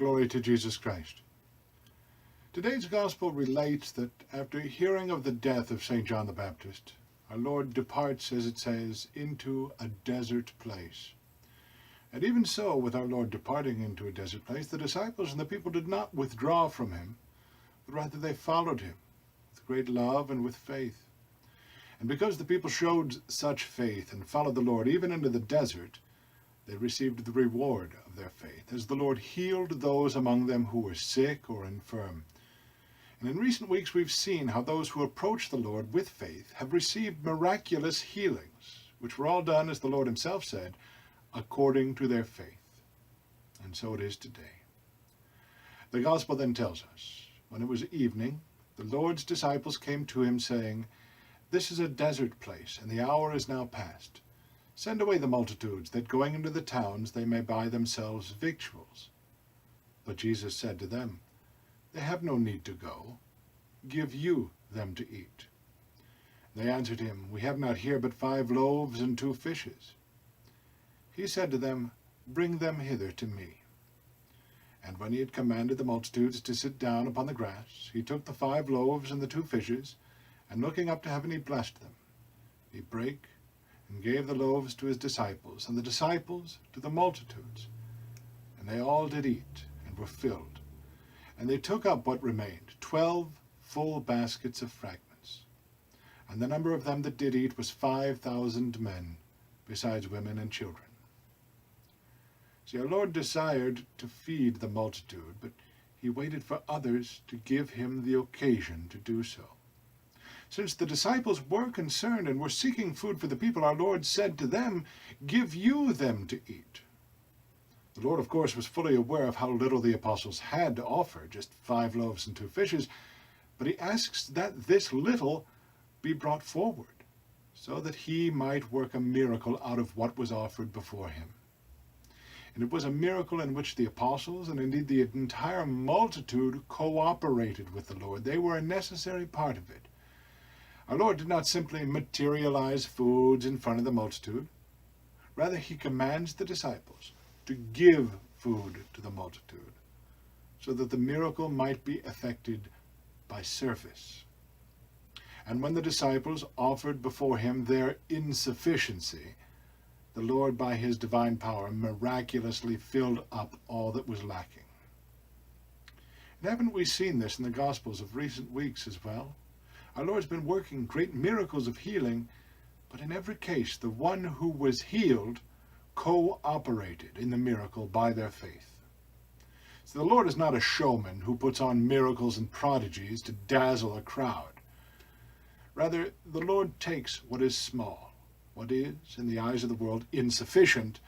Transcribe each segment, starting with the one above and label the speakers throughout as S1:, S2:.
S1: Glory to Jesus Christ. Today's Gospel relates that after hearing of the death of St. John the Baptist, our Lord departs, as it says, into a desert place. And even so, with our Lord departing into a desert place, the disciples and the people did not withdraw from him, but rather they followed him with great love and with faith. And because the people showed such faith and followed the Lord even into the desert, they received the reward of their faith, as the Lord healed those among them who were sick or infirm. And in recent weeks we've seen how those who approach the Lord with faith have received miraculous healings, which were all done, as the Lord himself said, according to their faith. And so it is today. The Gospel then tells us, when it was evening, the Lord's disciples came to him, saying, "This is a desert place, and the hour is now past. Send away the multitudes, that going into the towns they may buy themselves victuals." But Jesus said to them, "They have no need to go. Give you them to eat." They answered him, "We have not here but 5 loaves and 2 fishes." He said to them, "Bring them hither to me." And when he had commanded the multitudes to sit down upon the grass, he took the 5 loaves and the 2 fishes, and looking up to heaven he blessed them. He brake and gave the loaves to his disciples, and the disciples to the multitudes. And they all did eat, and were filled. And they took up what remained, 12 full baskets of fragments. And the number of them that did eat was 5,000 men, besides women and children. See, our Lord desired to feed the multitude, but he waited for others to give him the occasion to do so. Since the disciples were concerned and were seeking food for the people, our Lord said to them, "Give you them to eat." The Lord, of course, was fully aware of how little the apostles had to offer, just 5 loaves and 2 fishes, but he asks that this little be brought forward, so that he might work a miracle out of what was offered before him. And it was a miracle in which the apostles, and indeed the entire multitude, cooperated with the Lord. They were a necessary part of it. Our Lord did not simply materialize foods in front of the multitude. Rather, he commands the disciples to give food to the multitude, so that the miracle might be effected by service. And when the disciples offered before him their insufficiency, the Lord, by his divine power, miraculously filled up all that was lacking. And haven't we seen this in the Gospels of recent weeks as well? Our Lord's been working great miracles of healing, but in every case the one who was healed cooperated in the miracle by their faith. So the Lord is not a showman who puts on miracles and prodigies to dazzle a crowd. Rather, the Lord takes what is small, what is, in the eyes of the world, insufficient,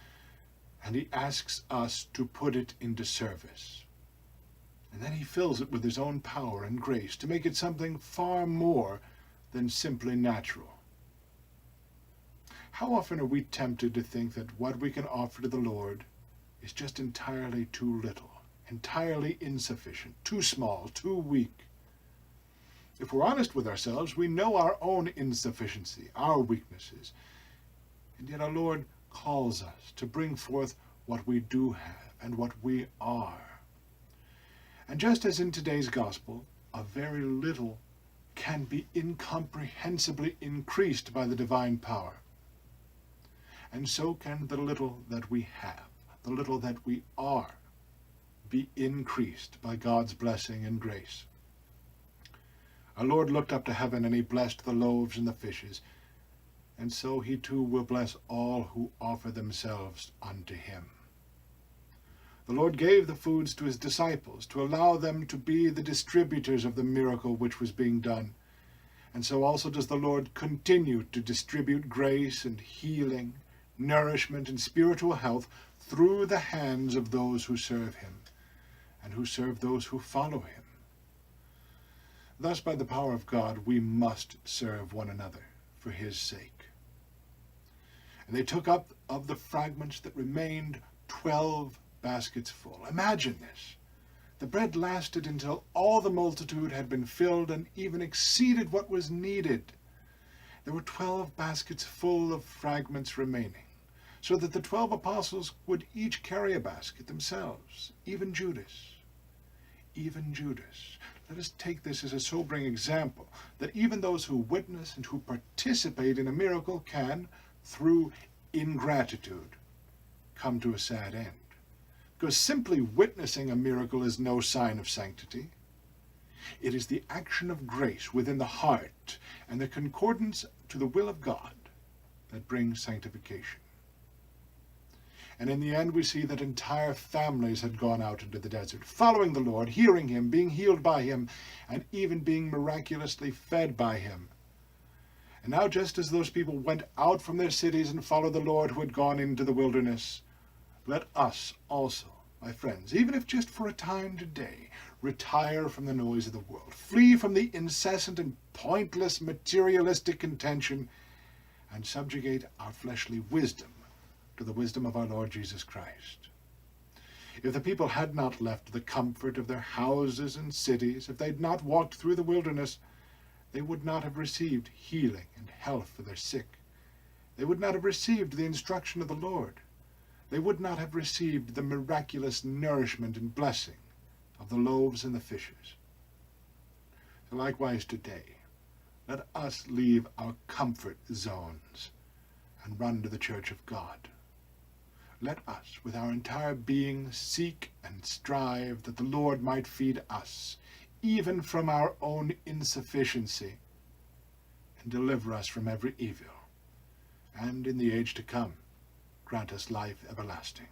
S1: and he asks us to put it into service. And then he fills it with his own power and grace to make it something far more than simply natural. How often are we tempted to think that what we can offer to the Lord is just entirely too little, entirely insufficient, too small, too weak? If we're honest with ourselves, we know our own insufficiency, our weaknesses. And yet our Lord calls us to bring forth what we do have and what we are. And just as in today's Gospel, a very little can be incomprehensibly increased by the divine power, and so can the little that we have, the little that we are, be increased by God's blessing and grace. Our Lord looked up to heaven and he blessed the loaves and the fishes, and so he too will bless all who offer themselves unto him. The Lord gave the foods to his disciples to allow them to be the distributors of the miracle which was being done. And so also does the Lord continue to distribute grace and healing, nourishment and spiritual health through the hands of those who serve him and who serve those who follow him. Thus, by the power of God, we must serve one another for his sake. And they took up of the fragments that remained 12 baskets full. Imagine this. The bread lasted until all the multitude had been filled and even exceeded what was needed. There were 12 baskets full of fragments remaining, so that the 12 apostles would each carry a basket themselves, even Judas. Even Judas. Let us take this as a sobering example, that even those who witness and who participate in a miracle can, through ingratitude, come to a sad end. Because simply witnessing a miracle is no sign of sanctity. It is the action of grace within the heart and the concordance to the will of God that brings sanctification. And in the end we see that entire families had gone out into the desert, following the Lord, hearing him, being healed by him, and even being miraculously fed by him. And now just as those people went out from their cities and followed the Lord who had gone into the wilderness, let us also, my friends, even if just for a time today, retire from the noise of the world, flee from the incessant and pointless materialistic contention, and subjugate our fleshly wisdom to the wisdom of our Lord Jesus Christ. If the people had not left the comfort of their houses and cities, if they had not walked through the wilderness, they would not have received healing and health for their sick. They would not have received the instruction of the Lord. They would not have received the miraculous nourishment and blessing of the loaves and the fishes. So likewise today, let us leave our comfort zones and run to the church of God. Let us, with our entire being, seek and strive that the Lord might feed us, even from our own insufficiency, and deliver us from every evil, and in the age to come, grant us life everlasting.